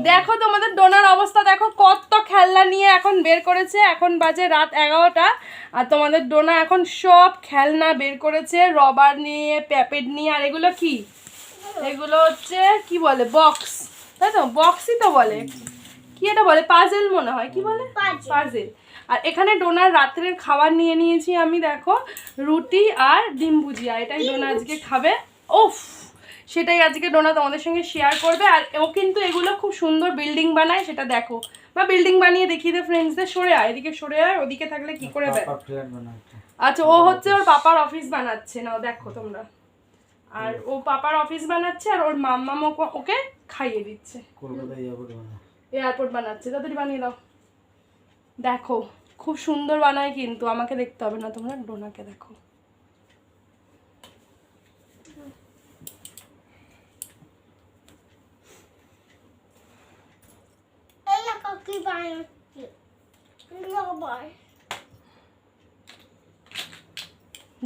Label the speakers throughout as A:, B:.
A: দেখো তোমাদের ডোনার অবস্থা দেখো, কত খেলনা নিয়ে এখন বের করেছে। এখন বাজে রাত 11টা, আর তোমাদের ডোনা এখন সব খেলনা বের করেছে, রবার নিয়ে, প্যাপেট নিয়ে। আর এগুলো কি? এগুলো হচ্ছে কি বলে, বক্স, তাই তো? বক্সই তো বলে, কি এটা বলে, পাজেল মনে হয়, কি বলে, পাজেল। আর এখানে ডোনার রাত্রের খাবার নিয়ে নিয়েছি আমি, দেখো, রুটি আর ডিম ভুজিয়া। এটাই ডোনা আজকে খাবে। ওফ, সেটাই আজকে ডোনা তোমাদের সঙ্গে শেয়ার করবে। আর ও কিন্তু এগুলো খুব সুন্দর বিল্ডিং বানায়, সেটা দেখো। বা বিল্ডিং বানিয়ে দেখিয়ে দে ফ্রেন্ডসদের। সরে আয়, এদিকে সরে আয়, ওদিকে থাকলে কি করে বের। আচ্ছা, ও হচ্ছে ওর পাপার অফিস বানাচ্ছে, নাও দেখো তোমরা। আর ও পাপার অফিস বানাচ্ছে, আর ওর মাম্মা ওকে খাইয়ে দিচ্ছে। এয়ারপোর্ট বানাচ্ছে, তাড়াতাড়ি বানিয়ে দাও। দেখো খুব সুন্দর বানায় কিন্তু, আমাকে দেখতে হবে না, তোমরা ডোনাকে দেখো।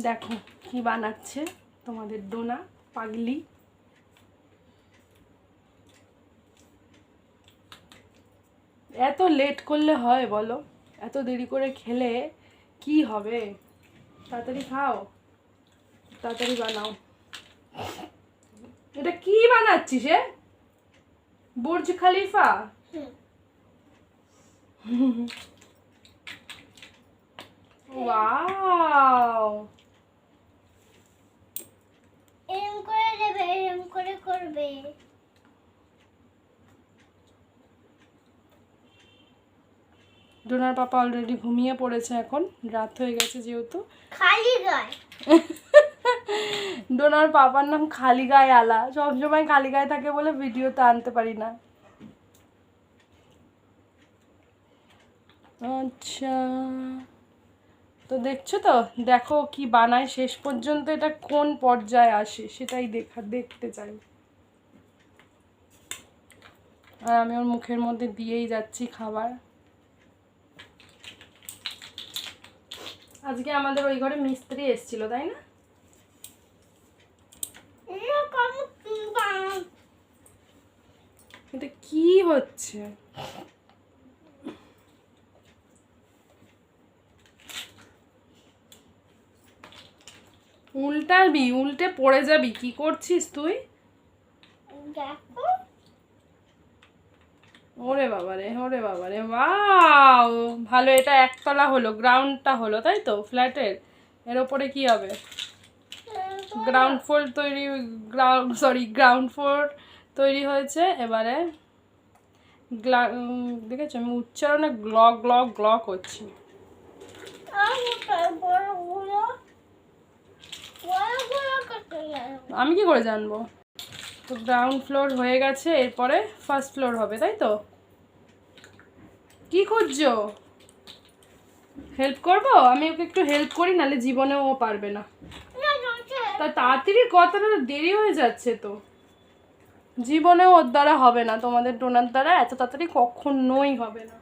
A: দেখো কি বানাচ্ছে তোমাদের ডোনা পাগলি। এত লেট করলে হয় বলো? এত দেরি করে খেলে কি হবে? তাড়াতাড়ি খাও, তাড়াতাড়ি বানাও। এটা কি বানাচ্ছিস? Burj Khalifa? ওয়াও,
B: এরম করে দেবে, এরম করে করবে।
A: ডোনার পাপা অলরেডি ঘুমিয়ে পড়েছে, এখন রাত হয়ে গেছে যেহেতু।
B: খালি গায়।
A: ডোনার পাপার নাম খালি গায়ে আলা, সবসময় খালি গায়ে থাকে বলে ভিডিওতে আনতে পারি না। আচ্ছা, তো দেখছো তো, দেখো কি বানায় শেষ পর্যন্ত, এটা কোন পর্যায়ে আসে সেটাই দেখতে চাই। আর আমি ওর মুখের মধ্যে দিয়েই যাচ্ছি খাবার। আজকে আমাদের ওই ঘরে মিস্ত্রি এসেছিল, তাই না? এটা কি হচ্ছে? উল্টাবি, উল্টে পড়ে যাবি, কি করছিস তুই?
B: দেখো,
A: ওরে বাবারে, ওরে বাবারে, ওয়াও, ভালো। এটা একতলা হলো, গ্রাউন্ডটা হলো, তাই তো ফ্ল্যাটের? এর ওপরে কি হবে? গ্রাউন্ড ফ্লোর তৈরি, গ্রাউন্ড ফ্লোর তৈরি হয়েছে। এবারে দেখেছো আমি উচ্চারণে গ্লক গ্লক গ্লক করছি। আমি কি করে জানবো? তো গ্রাউন্ড ফ্লোর হয়ে গেছে, এরপরে ফার্স্ট ফ্লোর হবে, তাই তো? কি খুঁজছো? হেল্প করবো? আমি ওকে একটু হেল্প করি, নাহলে জীবনেও ও পারবে না। তা তাড়াতাড়ি, কতটা দেরি হয়ে যাচ্ছে তো। জীবনেও ওর দ্বারা হবে না, তোমাদের ডোনার দ্বারা এত তাড়াতাড়ি কখনোই হবে না।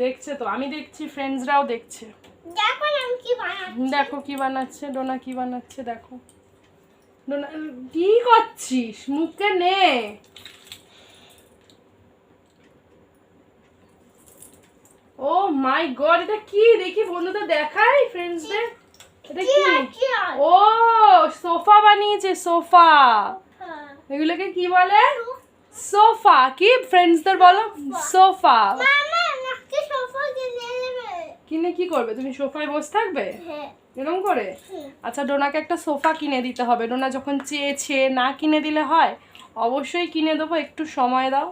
A: দেখছে তো, আমি দেখছি, ফ্রেন্ডসরাও দেখছে। দেখো কি বানাচ্ছে ডোনা, কি বানাচ্ছে দেখো। ডোনা কি করছিস? মুখে নে। ও মাই গড, এটা কি? দেখি বন্ধুদের দেখাই, ফ্রেন্ডসদের। এটা কি? ও সোফা বানিয়েছে, সোফা। এগুলোকে কি বলে? সোফা। কি ফ্রেন্ডসদের বলো? সোফা। কিনে কি করবে তুমি? সোফায় বসে থাকবে এরকম করে? আচ্ছা, ডোনাকে একটা সোফা কিনে দিতে হবে। ডোনা যখন চেয়েছে, না কিনে দিলে হয়? অবশ্যই কিনে দেবো, একটু সময় দাও।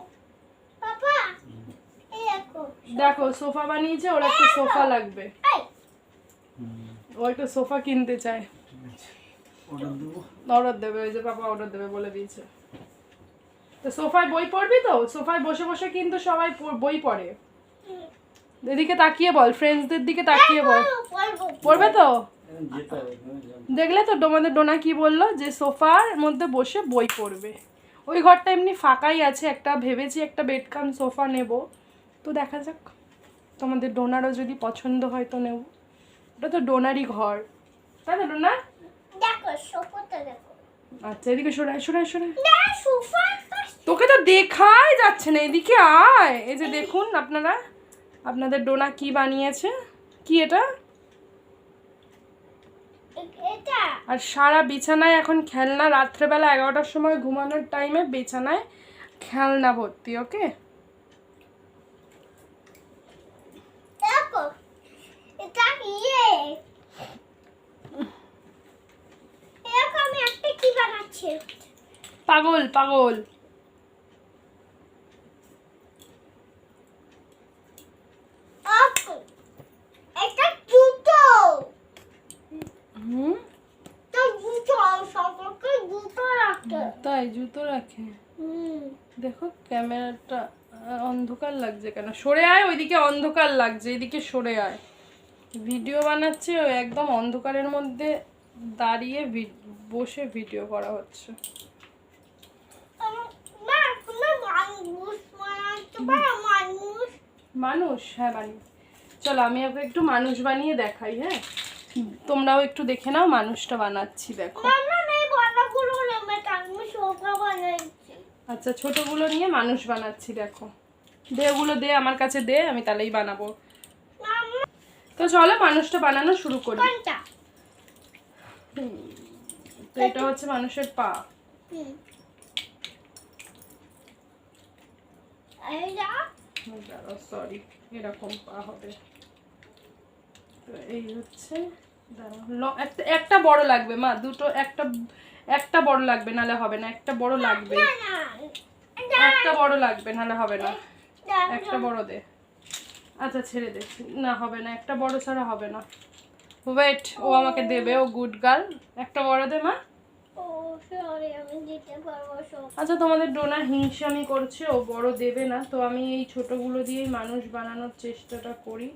A: দেখো সোফা বানিয়েছে, ওর একটা সোফা লাগবে, ও একটা সোফা কিনতে চায়। অর্ডার দেবে, ওই যে পাপা অর্ডার দেবে বলে দিয়েছে। তো সোফায় বই পড়বি তো? সোফায় বসে বসে কিন্তু সবাই বই পড়ে। এদিকে তাকিয়ে বল, ফ্রেন্ডসদের দিকে তাকিয়ে বল, পড়বে তো? দেখলে তো তোমাদের ডোনা কি বললো, যে সোফার মধ্যে বসে বই পড়বে। ওই ঘরটা এমনি ফাঁকাই আছে, একটা ভেবেছি একটা বেড কাম সোফা নেব। তো দেখা যাক, তোমাদের ডোনারও যদি পছন্দ হয় তো নেব। ওটা তো ডোনারই ঘর, তাই না ডোনা?
B: দেখো সোফাটা দেখো।
A: আচ্ছা এদিকে সরে আয়, সরে আয়, সরে আয়।
B: না সোফা
A: তোকে তো দেখাই যাচ্ছে না, এদিকে আয়। এই যে দেখুন আপনারা, আপনাদের ডোনা কি বানিয়েছে। কি এটা?
B: এটা
A: আর সারা বিছানায় এখন খেলনা, রাত্রেবেলা 11টার সময় ঘুমানোর টাইমে বিছানায় খেলনা ভর্তি। ওকে,
B: দেখো এটা এরকম আমি একটা কি বানাচ্ছি
A: পাগল পাগল।
B: এটা জুতো
A: হুম,
B: তো জুতো সবকে জুতো রাখতে
A: তাই জুতো রাখে। দেখো ক্যামেরাটা অন্ধকার লাগছে কেন? সরে আয়, ওইদিকে অন্ধকার লাগছে, এদিকে সরে আয়। ভিডিও বানাচ্ছে, ও একদম অন্ধকারের মধ্যে দাঁড়িয়ে বসে ভিডিও করা হচ্ছে।
B: না তুমি মানুষ বানাতে পারো মানুষ
A: মানুষ? হ্যাঁ বানি। চলো আমি ওকে একটু মানুষ বানিয়ে দেখাই। হ্যাঁ, তোমরাও একটু দেখে নাও মানুষটা বানাচ্ছি। দেখো
B: মামা এই বড়গুলো নেবে আমি সোফা বানাচ্ছি
A: আচ্ছা, ছোটগুলো নিয়ে মানুষ বানাচ্ছি। দেখো দে, ওগুলো দে আমার কাছে দে, আমি তাহলেই বানাবো।
B: মামা
A: তো চলো মানুষটা বানানো শুরু করি।
B: কোনটা
A: তো এটা হচ্ছে মানুষের পা।
B: এইটা
A: সরি, এরকম পা হবে। তো এই হচ্ছে, একটা বড় লাগবে মা, দুটো, একটা বড় লাগবে, নালে হবে না। একটা বড় লাগবে, একটা বড় লাগবে, নালে হবে না। একটা বড় দে। আচ্ছা ছেড়ে দে, না হবে না, একটা বড় ছাড়া হবে না। ওয়েট, ও আমাকে দেবে, ও গুড গার্ল। একটা বড় দে মা।
B: ও সরি আমি দিতে পারবো সব
A: আচ্ছা তোমাদের ডোনা হিংসামি করছে, ও বড় দেবে না, তো আমি এই ছোটগুলো দিয়েই মানুষ বানানোর চেষ্টাটা করি,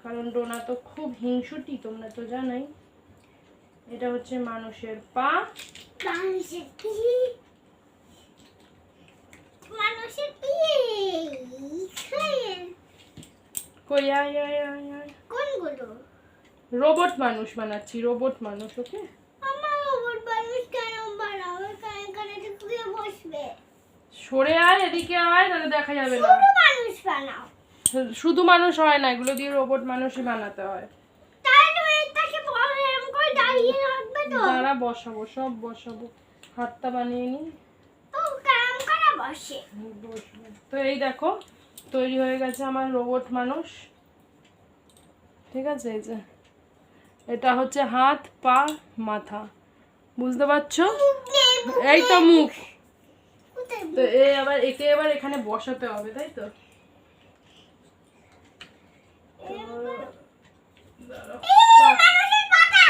A: কারণ ডোনা তো খুব হিংসুটি, তোমরা তো জানোই। এটা হচ্ছে মানুষের পা।
B: মানুষের কি মানুষের কি
A: কই আয় আয় আয় আয়।
B: কোনগুলো
A: রোবট মানুষ বানাচ্ছি, রোবট মানুষ। ওকে,
B: আমার ওর মানুষ কেন বানাও কানে কানে ঢুকে বসবে
A: সরে আয়, এদিকে আয়, নাহলে দেখা যাবে না।
B: শুধু মানুষ বানাও
A: শুধু মানুষ হয় না, এগুলো দিয়ে রোবট মানুষই বানাতে হয়।
B: তাই তুমি এটাকে বড় এরকম করে দাঁড়িয়ে রাখবে তো
A: দাঁড়া, বসাবো, সব বসাবো। হাতটা বানিয়ে নি,
B: ও কাম করে বসে
A: বসবো। তো এই দেখো তৈরি হয়ে গেছে আমার রোবট মানুষ। ঠিক আছে, এই যে এটা হচ্ছে হাত, পা, মাথা, বুঝতে পারছো? এই তো মুখ।
B: কোথায়
A: তো একে আবার এখানে বসাতে হবে, তাই তো?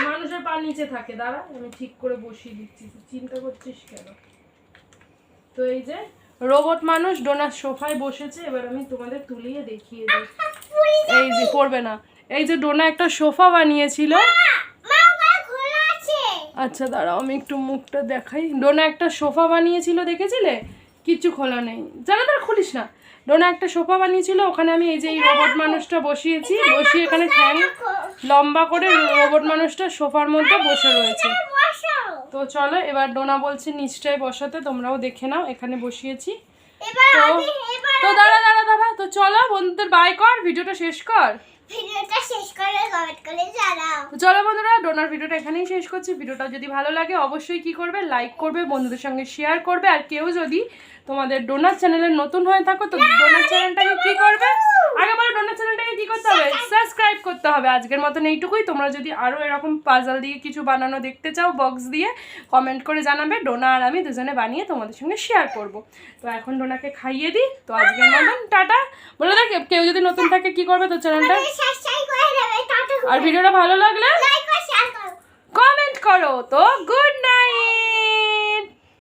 A: মানুষের পা নিচে থাকে, দাঁড়া আমি ঠিক করে বসিয়ে দিচ্ছি, চিন্তা করছিস কেন? তো এই যে রোবট মানুষ ডোনার সোফায় বসেছে, এবার আমি তোমাদের তুলিয়ে দেখিয়ে দিই। এই যে পড়বে না, এই যে ডোনা একটা সোফা বানিয়েছিল।
B: মা ওটা খোলা আছে
A: আচ্ছা দাঁড়াও আমি একটু মুখটা দেখাই। ডোনা একটা সোফা বানিয়েছিল, দেখেছিলে? কিচ্ছু খোলা নেই, জানা, তার খুলিস না। ডোনা একটা সোফা বানিয়েছিল, ওখানে আমি এই যে এই রোবট মানুষটা বসিয়েছি, বসিয়ে এখানে ঠ্যাং লম্বা করে রোবট মানুষটা সোফার মধ্যে বসে রয়েছে।
B: বসাও
A: তো চলো এবার ডোনা বলছে নিচটায় বসাতে, তোমরাও দেখে নাও, এখানে বসিয়েছি।
B: এবার
A: তো
B: আমি এবার
A: তো দাঁড়া দাঁড়া দাঁড়া, তো চলো বন্ধুদের বাই কর, ভিডিওটা শেষ কর।
B: ভিডিওটা শেষ করে কমেন্ট করে জানাও
A: তো চলো বন্ধুরা, ডোনার ভিডিওটা এখানেই শেষ করছি। ভিডিওটা যদি ভালো লাগে অবশ্যই কি করবে, লাইক করবে, বন্ধুদের সঙ্গে শেয়ার করবে। আর কেউ যদি তোমাদের ডোনার চ্যানেলে নতুন হয়ে থাকো, তো ডোনার চ্যানেলটাকে কি করবে, আগে বলো ডোনার চ্যানেলটাকে কি করতে হবে, সাবস্ক্রাইব করতে হবে। আজকের মতন এইটুকুই। তোমরা যদি আরও এরকম পাজল দিয়ে কিছু বানানো দেখতে চাও, বক্স দিয়ে কমেন্ট করে জানাবে, ডোনা আর আমি দুজনে বানিয়ে তোমাদের সঙ্গে শেয়ার করব। তো এখন ডোনাকে খাইয়ে দিই। তো আজকের মতন টাটা বলে দেখ, কেউ যদি নতুন থাকে কি করবে, তো চ্যানেলটা
B: সাবস্ক্রাইব করে দেবে টাটা
A: আর ভিডিওটা ভালো লাগলে
B: লাইক আর শেয়ার করো
A: কমেন্ট করো। তো গুড নাইট।